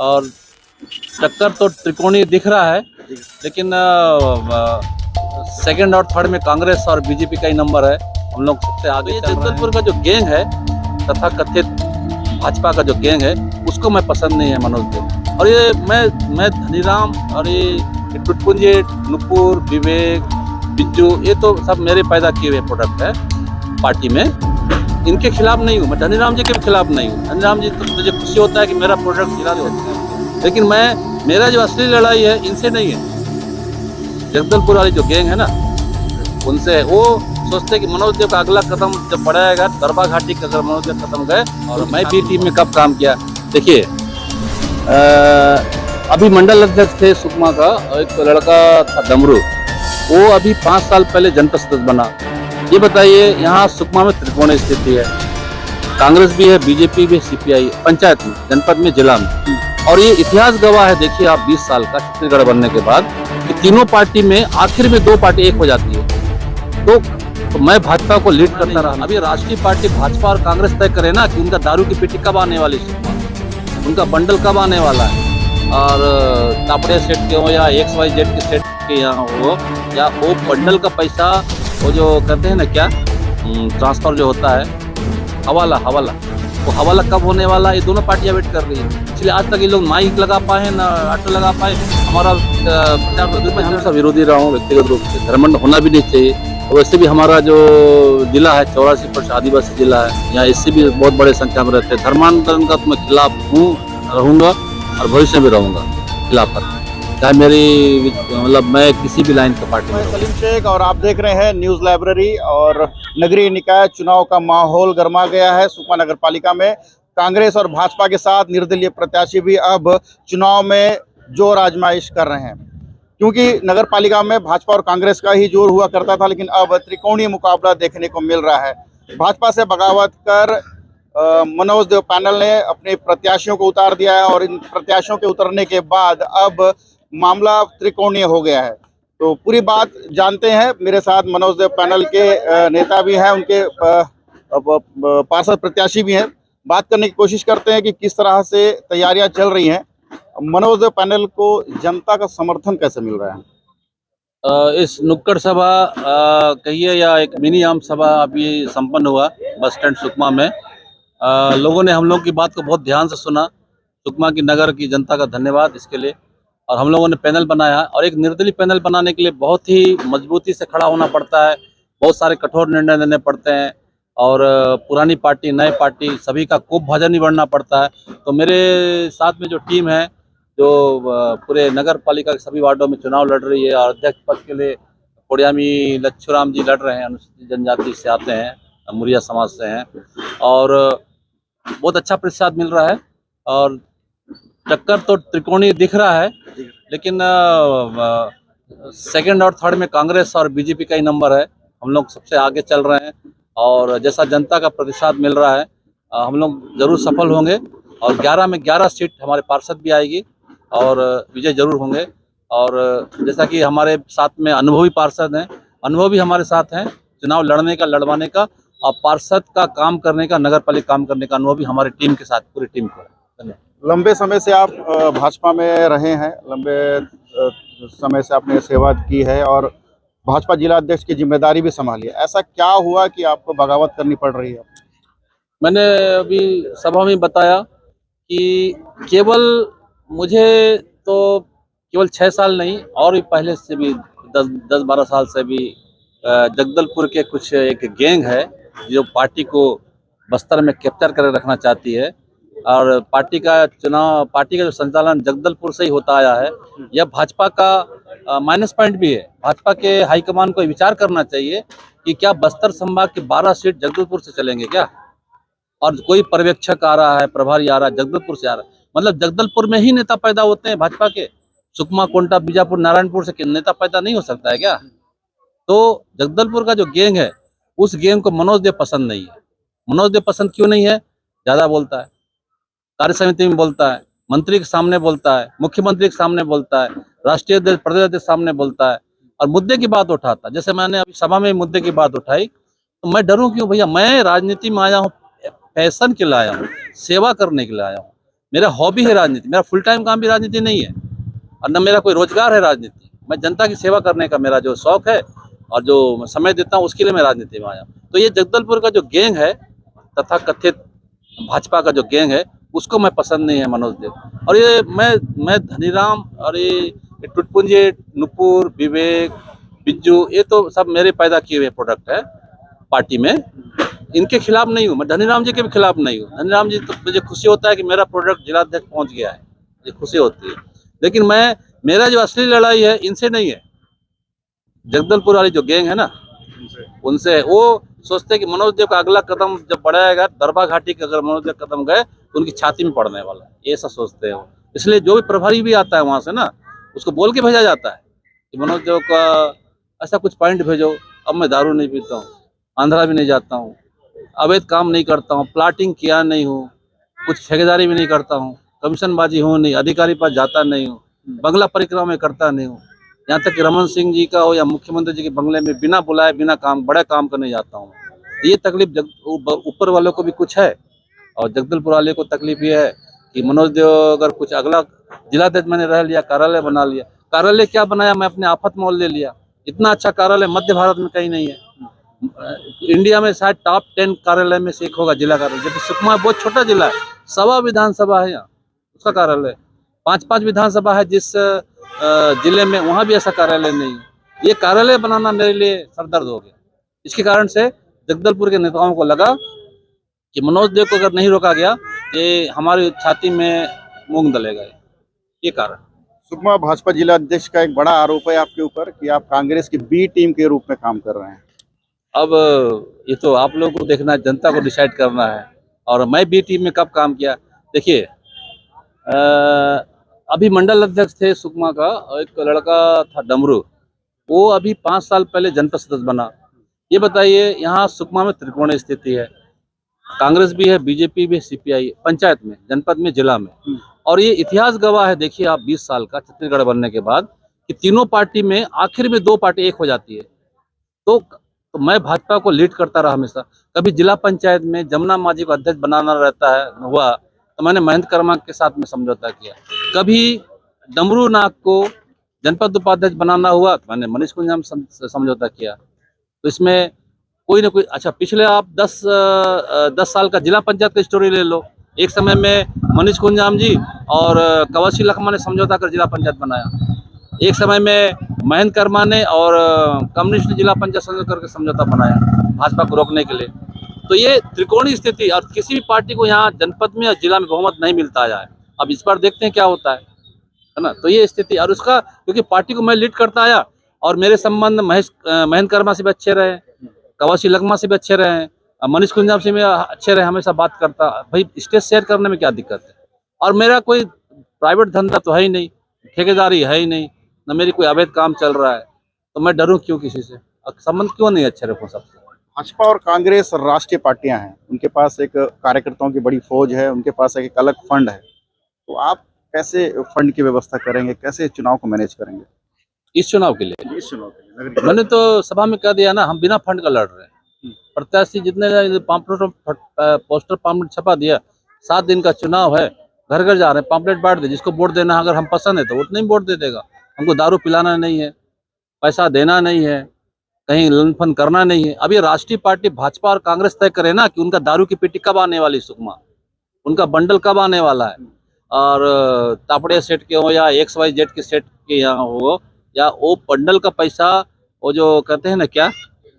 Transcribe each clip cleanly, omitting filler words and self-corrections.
और टक्कर तो त्रिकोणीय दिख रहा है, लेकिन सेकंड और थर्ड में कांग्रेस और बीजेपी का ही नंबर है। हम लोग सबसे आगे। ये जगदलपुर का जो गैंग है, तथा कथित भाजपा का जो गैंग है, उसको मैं पसंद नहीं है मनोज देव। और ये मैं धनीराम और ये टुटपुंजे, नुपुर, विवेक, बिज्जू, ये तो सब मेरे पैदा किए हुए प्रोडक्ट है पार्टी में। इनके खिलाफ नहीं हूँ मैं, धनीराम जी के भी खिलाफ नहीं हूँ। धनीराम जी तो मुझे खुशी होता है कि मेरा प्रोडक्ट जिला होता है, लेकिन मेरा जो असली लड़ाई है इनसे नहीं है। जगदलपुर वाली जो गैंग है ना, उनसे। वो सोचते हैं कि मनोज देव का अगला कदम जब बढ़ाएगा, दरबा घाटी का अगर मनोज देव कदम गए। और मैं भी टीम में कब काम किया, देखिए अभी मंडल अध्यक्ष थे सुकमा का, एक लड़का था डमरू, वो अभी 5 साल पहले जनपद सदस्य बना। ये बताइए, यहाँ सुकमा में त्रिकोणीय स्थिति है, कांग्रेस भी है, बीजेपी भी, सीपीआई, पंचायत में, जनपद में, जिला में। और ये इतिहास गवाह है, देखिए आप 20 साल का छत्तीसगढ़ बनने के बाद कि तीनों पार्टी में आखिर में 2 पार्टी एक हो जाती है। तो मैं भाजपा को लीड करता रहा। अभी राष्ट्रीय पार्टी भाजपा और कांग्रेस तय करे ना कि उनका दारू की पेटी कब आने वाली है, उनका बंडल कब आने वाला है। और तापड़े सेट के हो या XYZ के सेट के यहाँ हो, या वो बंडल का पैसा, वो जो कहते हैं ना क्या, ट्रांसफर जो होता है, हवाला, वो हवाला कब होने वाला, ये दोनों पार्टियां वेट कर रही है। इसलिए आज तक ये लोग माइक लगा पाए ना ऑटो लगा पाए। हमारा मैं हमेशा विरोधी रहा हूँ व्यक्तिगत रूप से, धर्मंड होना भी नहीं चाहिए। वैसे भी हमारा जो जिला है 84% आदिवासी जिला है, यहाँ इससे भी बहुत बड़े संख्या में रहते हैं। धर्मांतरण का तो मैं खिलाफ हूँ, रहूँगा और भविष्य में रहूँगा खिलाफ, चाहे मेरी मतलब मैं किसी भी लाइन का पार्टी में। सलीम शेख और आप देख रहे हैं न्यूज़ लाइब्रेरी। और नगरीय निकाय चुनाव का माहौल गर्मा गया है सुकमा नगर पालिका में। कांग्रेस और भाजपा के साथ निर्दलीय प्रत्याशी भी अब चुनाव में जोर आजमाइश कर रहे हैं, क्योंकि नगर पालिका में भाजपा और कांग्रेस का ही जोर हुआ करता था, लेकिन अब त्रिकोणीय मुकाबला देखने को मिल रहा है। भाजपा से बगावत कर मनोज देव पैनल ने अपने प्रत्याशियों को उतार दिया है, और इन प्रत्याशियों के उतरने के बाद अब मामला त्रिकोणीय हो गया है। तो पूरी बात जानते हैं, मेरे साथ मनोज देव पैनल के नेता भी हैं, उनके पार्षद प्रत्याशी भी हैं। बात करने की कोशिश करते हैं कि किस तरह से तैयारियां चल रही हैं। मनोज देव पैनल को जनता का समर्थन कैसे मिल रहा है? इस नुक्कड़ सभा कहिए या एक मिनी आम सभा अभी संपन्न हुआ बस स्टैंड सुकमा में। लोगों ने हम लोग की बात को बहुत ध्यान से सुना। सुकमा की नगर की जनता का धन्यवाद इसके लिए। और हम लोगों ने पैनल बनाया, और एक निर्दलीय पैनल बनाने के लिए बहुत ही मजबूती से खड़ा होना पड़ता है, बहुत सारे कठोर निर्णय लेने पड़ते हैं, और पुरानी पार्टी, नए पार्टी, सभी का खूब भजन ही बढ़ना पड़ता है। तो मेरे साथ में जो टीम है, जो पूरे नगर पालिका के सभी वार्डों में चुनाव लड़ रही है, और अध्यक्ष पद के लिए कोड़ियामी लच्छूराम जी लड़ रहे हैं, अनुसूचित जनजाति से आते हैं, मुरिया समाज से हैं, और बहुत अच्छा प्रतिसाद मिल रहा है। और टक्कर तो त्रिकोणीय दिख रहा है, लेकिन सेकंड और थर्ड में कांग्रेस और बीजेपी का ही नंबर है। हम लोग सबसे आगे चल रहे हैं, और जैसा जनता का प्रतिसाद मिल रहा है, हम लोग जरूर सफल होंगे। और 11 में 11 सीट हमारे पार्षद भी आएगी, और विजय जरूर होंगे। और जैसा कि हमारे साथ में अनुभवी पार्षद हैं, अनुभवी हमारे साथ हैं, चुनाव लड़ने का, लड़वाने का, और पार्षद का काम करने का, नगर पालिका काम करने का अनुभवी हमारी टीम के साथ, पूरी टीम को है। धन्यवाद। लंबे समय से आप भाजपा में रहे हैं, लंबे समय से आपने सेवा की है, और भाजपा जिला अध्यक्ष की जिम्मेदारी भी संभाली है। ऐसा क्या हुआ कि आपको बगावत करनी पड़ रही है? मैंने अभी सभा में बताया कि केवल मुझे तो केवल 6 साल नहीं, और भी पहले से भी 10-12 साल से भी जगदलपुर के कुछ एक गैंग है जो पार्टी को बस्तर में कैप्चर कर रखना चाहती है, और पार्टी का जो संचालन जगदलपुर से ही होता आया है। यह भाजपा का माइनस पॉइंट भी है। भाजपा के हाईकमान को विचार करना चाहिए कि क्या बस्तर संभाग की 12 सीट जगदलपुर से चलेंगे क्या, और कोई पर्यवेक्षक आ रहा है, प्रभारी आ रहा है, जगदलपुर से आ रहा है। मतलब जगदलपुर में ही नेता पैदा होते हैं भाजपा के। सुकमा, कोंटा, बीजापुर, नारायणपुर से नेता पैदा नहीं हो सकता है क्या? तो जगदलपुर का जो गैंग है, उस गैंग को मनोज देव पसंद नहीं है। मनोज देव पसंद क्यों नहीं है? ज्यादा बोलता है, कार्य समिति में बोलता है, मंत्री के सामने बोलता है, मुख्यमंत्री के सामने बोलता है, राष्ट्रीय अध्यक्ष, प्रदेश अध्यक्ष सामने बोलता है, और मुद्दे की बात उठाता है। जैसे मैंने अभी सभा में मुद्दे की बात उठाई, तो मैं डरूं क्यों भैया? मैं राजनीति में आया हूँ, फैशन के लिए आया हूँ, सेवा करने के लिए आया हूँ। मेरा हॉबी है राजनीति, मेरा फुल टाइम काम भी राजनीति नहीं है और न मेरा कोई रोजगार है राजनीति। मैं जनता की सेवा करने का मेरा जो शौक है और जो समय देता हूँ उसके लिए मैं राजनीति में आया। तो ये जगदलपुर का जो गैंग है तथा कथित भाजपा का जो गैंग है उसको मैं पसंद नहीं है मनोज देव। और ये मैं धनीराम और ये टुटपुंजे, नुपुर, विवेक, बिज्जू, ये तो सब मेरे पैदा किए हुए प्रोडक्ट है पार्टी में। इनके खिलाफ नहीं हूँ, मैं धनीराम जी के भी खिलाफ नहीं हूँ। धनीराम जी तो मुझे खुशी होता है कि मेरा प्रोडक्ट जिलाध्यक्ष पहुंच गया है, मुझे खुशी होती है। लेकिन मेरा जो असली लड़ाई है इनसे नहीं है, जगदलपुर वाली जो गैंग है ना उनसे। वो सोचते हैं कि मनोज देव का अगला कदम जब बढ़ाएगा दरभा घाटी के, अगर मनोज देव कदम गए तो उनकी छाती में पड़ने वाला है, ये ऐसा सोचते हैं वो। इसलिए जो भी प्रभारी भी आता है वहां से ना उसको बोल के भेजा जाता है कि मनोज देव का ऐसा कुछ पॉइंट भेजो। अब मैं दारू नहीं पीता हूँ, आंध्रा भी नहीं जाता हूँ, अवैध काम नहीं करता हूँ, प्लाटिंग किया नहीं हूँ, कुछ ठेकेदारी भी नहीं करता हूँ, कमीशनबाजी हूँ नहीं, अधिकारी पास जाता नहीं हूँ, बंगला परिक्रमा में करता नहीं हूँ। यहाँ तक कि रमन सिंह जी का हो या मुख्यमंत्री जी के बंगले में बिना बुलाए बिना काम बड़ा काम करने जाता हूँ। ये तकलीफ ऊपर वालों को भी कुछ है और जगदलपुर वाले को तकलीफ ये है कि मनोज देव अगर कुछ अगला जिलाध्यक्ष मैंने रह लिया, कार्यालय बना लिया। कार्यालय क्या बनाया, मैं अपने आफत मोल ले लिया। इतना अच्छा कार्यालय मध्य भारत में कहीं नहीं है। इंडिया में शायद टॉप 10 कार्यालय में से एक होगा जिला कार्यालय, जबकि सुकमा बहुत छोटा जिला है, 1.25 विधानसभा है यहाँ, उसका कार्यालय 5-5 विधानसभा है जिस जिले में, वहाँ भी ऐसा कार्यालय नहीं है। ये कार्यालय बनाना मेरे लिए सरदर्द हो गया। इसके कारण से जगदलपुर के नेताओं को लगा कि मनोज देव को अगर नहीं रोका गया ये हमारी छाती में मूंग दलेगा, ये कारण। सुकमा भाजपा जिला अध्यक्ष का एक बड़ा आरोप है आपके ऊपर कि आप कांग्रेस की बी टीम के रूप में काम कर रहे हैं। अब ये तो आप लोगों को देखना है, जनता को डिसाइड करना है। और मैं बी टीम में कब काम किया, देखिए अभी मंडल अध्यक्ष थे सुकमा का, एक लड़का था डमरू, वो अभी 5 साल पहले जनपद सदस्य बना। ये बताइए यहाँ सुकमा में त्रिकोणीय स्थिति है, कांग्रेस भी है, बीजेपी भी है, सीपीआई, पंचायत में, जनपद में, जिला में। और ये इतिहास गवाह है, देखिए आप 20 साल का छत्तीसगढ़ बनने के बाद कि तीनों पार्टी में आखिर में 2 पार्टी एक हो जाती है। तो मैं भाजपा को लीड करता रहा हमेशा। कभी जिला पंचायत में जमुना माझी को अध्यक्ष बनाना रहता है हुआ तो मैंने महेंद्र कर्मा के साथ में समझौता किया। कभी डमरू नाग को जनपद उपाध्यक्ष बनाना हुआ तो मैंने मनीष कुंजाम समझौता किया। तो इसमें कोई ना कोई, अच्छा पिछले आप 10 साल का जिला पंचायत का स्टोरी ले लो। एक समय में मनीष कुंजाम जी और कवासी लखमा ने समझौता कर जिला पंचायत बनाया। एक समय में महेंद्र कर्मा ने और कम्युनिस्ट जिला पंचायत समझौता करके समझौता बनाया भाजपा को रोकने के लिए। तो ये त्रिकोणीय स्थिति, और किसी भी पार्टी को यहाँ जनपद में और जिला में बहुमत नहीं मिलता है। अब इस बार देखते हैं क्या होता है ना। तो ये स्थिति, और उसका क्योंकि पार्टी को मैं लीड करता आया और मेरे संबंध महेंद्र कर्मा से भी अच्छे रहे, कवासी लखमा से भी अच्छे रहे, मनीष कुंजाम से भी अच्छे रहे, हमेशा बात करता। भाई स्टेज शेयर करने में क्या दिक्कत है। और मेरा कोई प्राइवेट धंधा तो है ही नहीं, ठेकेदारी है ही नहीं, न मेरी कोई अवैध काम चल रहा है, तो मैं डरूं क्यों किसी से, संबंध क्यों नहीं अच्छे रखूं सबसे। भाजपा और कांग्रेस राष्ट्रीय पार्टियां हैं, उनके पास एक कार्यकर्ताओं की बड़ी फौज है, उनके पास एक अलग फंड है। तो आप कैसे फंड की व्यवस्था करेंगे, कैसे चुनाव को मैनेज करेंगे? इस चुनाव के लिए इस चुनाव के लिए मैंने तो सभा में कह दिया ना, हम बिना फंड का लड़ रहे हैं। प्रत्याशी जितने पोस्टर पाम्पलेट छपा दिया, 7 दिन का चुनाव है, घर घर जा रहे हैं, पाम्पलेट बांट दे, जिसको वोट देना अगर हम पसंद है तो उतने ही वोट दे देगा। हमको दारू पिलाना नहीं है, पैसा देना नहीं है, कहीं लनफन करना नहीं है। अब ये राष्ट्रीय पार्टी भाजपा और कांग्रेस तय करे ना कि उनका दारू की पेटी कब आने वाली सुकमा, उनका बंडल कब आने वाला है। और तापड़े सेट के हो या XYZ के सेट के यहाँ हो, या वो बंडल का पैसा, वो जो कहते हैं ना क्या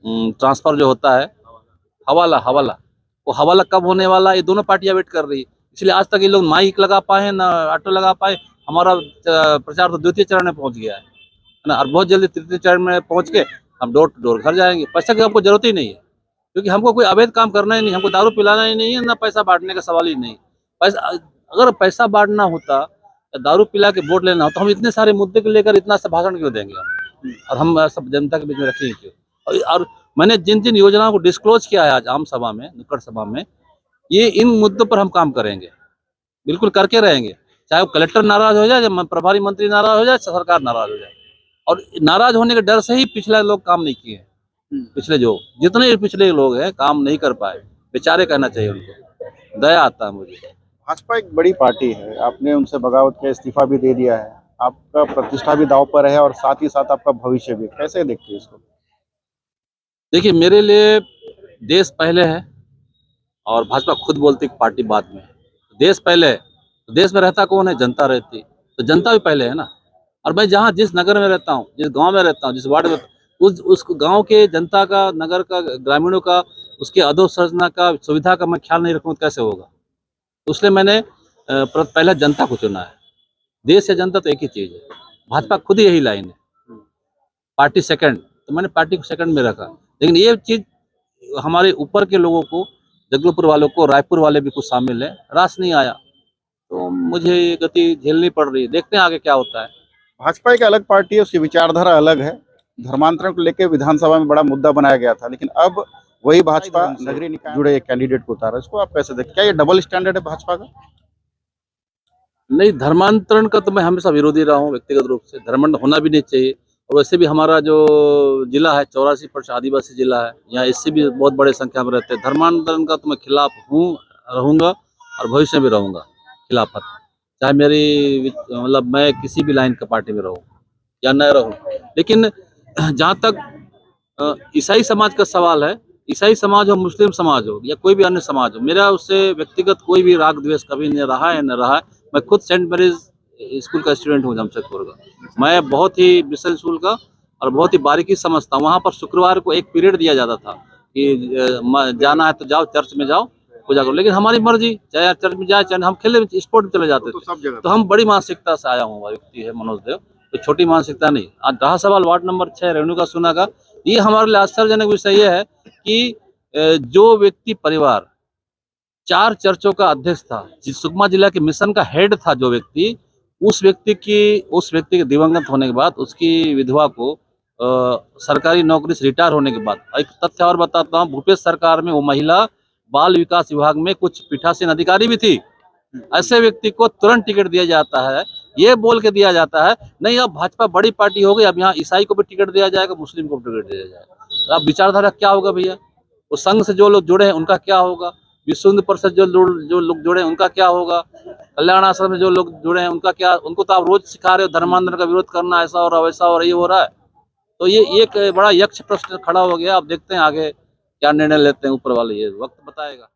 ट्रांसफर जो होता है, हवाला, वो हवाला कब होने वाला, ये दोनों पार्टियां वेट कर रही है। इसलिए आज तक ये लोग माइक लगा पाए ना ऑटो लगा पाए। हमारा प्रचार तो 2य चरण में पहुंच गया है ना, और बहुत जल्दी 3य चरण में पहुंच के हम डोर टू डोर घर जाएंगे। पैसा की हमको जरूरत ही नहीं है, क्योंकि हमको कोई अवैध काम करना ही नहीं, हमको दारू पिलाना ही नहीं है, ना पैसा बांटने का सवाल ही नहीं। अगर पैसा बांटना होता, दारू पिला के वोट लेना होता, हम इतने सारे मुद्दे को लेकर इतना सा भाषण क्यों देंगे हम, और हम सब जनता के बीच में रखेंगे क्यों। और मैंने जिन जिन योजनाओं को डिस्क्लोज किया है आज आम सभा में, नुक्कड़ सभा में, ये इन मुद्दों पर हम काम करेंगे, बिल्कुल करके रहेंगे। चाहे वो कलेक्टर नाराज हो जाए, चाहे प्रभारी मंत्री नाराज हो जाए, सरकार नाराज हो जाए। और नाराज होने के डर से ही पिछले लोग काम नहीं किए। पिछले जो जितने पिछले लोग हैं काम नहीं कर पाए, बेचारे कहना चाहिए उनको, दया आता है मुझे। भाजपा एक बड़ी पार्टी है, आपने उनसे बगावत का इस्तीफा भी दे दिया है, आपका प्रतिष्ठा भी दांव पर है और साथ ही साथ आपका भविष्य भी। कैसे देखते हैं इसको? देखिए, मेरे लिए देश पहले है और भाजपा खुद बोलती है कि पार्टी बाद में है। देश पहले है, तो देश में रहता कौन है? जनता रहती, तो जनता भी पहले है ना। और मैं जहाँ जिस नगर में रहता हूँ, जिस गांव में रहता हूँ, जिस वार्ड में, उस गांव के जनता का, नगर का, ग्रामीणों का, उसके अधोसंरचना का, सुविधा का मैं ख्याल नहीं रखूँ तो कैसे होगा? तो इसलिए मैंने पहले जनता को चुना है। देश या जनता तो एक ही चीज़ है। भाजपा खुद ही यही लाइन है, पार्टी सेकंड, तो मैंने पार्टी को सेकंड में रखा। लेकिन ये चीज़ हमारे ऊपर के लोगों को, जगदलपुर वालों को, रायपुर वाले भी कुछ शामिल है, रास नहीं आया, तो मुझे ये गति झेलनी पड़ रही है। देखते हैं आगे क्या होता है। भाजपा एक अलग पार्टी है, उसकी विचारधारा अलग है। धर्मांतरण को लेकर विधानसभा में बड़ा मुद्दा बनाया गया था, लेकिन अब वही भाजपा नगरीय निकाय जुड़े एक कैंडिडेट को उतारा। इसको आप कैसे देखते? क्या ये डबल स्टैंडर्ड है भाजपा का? नहीं, धर्मांतरण का तो मैं हमेशा विरोधी रहा हूँ व्यक्तिगत रूप से। धर्मांतरण होना भी नहीं चाहिए। और वैसे भी हमारा जो जिला है 84% आदिवासी जिला है, यहाँ इससे भी बहुत बड़े संख्या में रहते हैं। धर्मांतरण का तो मैं खिलाफ हूँ, रहूँगा और भविष्य में रहूँगा खिलाफत, चाहे मेरी मतलब मैं किसी भी लाइन का पार्टी में रहूँ या न रहूँ। लेकिन जहाँ तक ईसाई समाज का सवाल है, ईसाई समाज हो, मुस्लिम समाज हो या कोई भी अन्य समाज हो, मेरा उससे व्यक्तिगत कोई भी राग द्वेष कभी नहीं रहा है, न रहा है। मैं खुद सेंट मैरीज स्कूल का स्टूडेंट हूँ, जमशेदपुर का। मैं बहुत ही मिशन स्कूल का और बहुत ही बारीकी समझता हूँ। वहाँ पर शुक्रवार को एक पीरियड दिया जाता था कि जाना है तो जाओ, चर्च में जाओ, पूजा करो। लेकिन हमारी मर्जी, चाहे चर्च में जाए, चाहे हम खेले स्पोर्ट में चले जाते थे। सब जगह तो हम बड़ी मानसिकता से आया हूँ, व्यक्ति है मनोज देव, तो छोटी मानसिकता नहीं। आज रहा सवाल वार्ड नंबर 6 रेणुका सोना का, ये हमारे लिए आश्चर्यजनक विषय ये है कि जो व्यक्ति परिवार 4 चर्चों का अध्यक्ष था, जिस सुकमा जिला के मिशन का हेड था, जो व्यक्ति, उस व्यक्ति के दिवंगत होने के बाद उसकी विधवा को सरकारी नौकरी से रिटायर होने के बाद, एक तथ्य और बताता हूँ, भूपेश सरकार में वो महिला बाल विकास विभाग में कुछ पीठासीन अधिकारी भी थी। ऐसे व्यक्ति को तुरंत टिकट दिया जाता है, ये बोल के दिया जाता है नहीं अब भाजपा बड़ी पार्टी हो गई, अब यहाँ ईसाई को भी टिकट दिया जाएगा, मुस्लिम को भी टिकट दिया जाएगा। तो अब विचारधारा क्या होगा भैया? वो संघ से जो लोग जुड़े हैं उनका क्या होगा? विश्व हिंदू परिषद जो लोग जुड़े हैं उनका क्या होगा? कल्याण आश्रम में जो लोग जुड़े हैं उनका क्या? उनको तो आप रोज सिखा रहे हो धर्मांतरण का विरोध करना, ऐसा हो रहा है, वैसा हो रहा है, ये हो रहा है। तो ये एक बड़ा यक्ष प्रश्न खड़ा हो गया। अब देखते हैं आगे क्या निर्णय लेते हैं ऊपर वाले, ये वक्त बताएगा।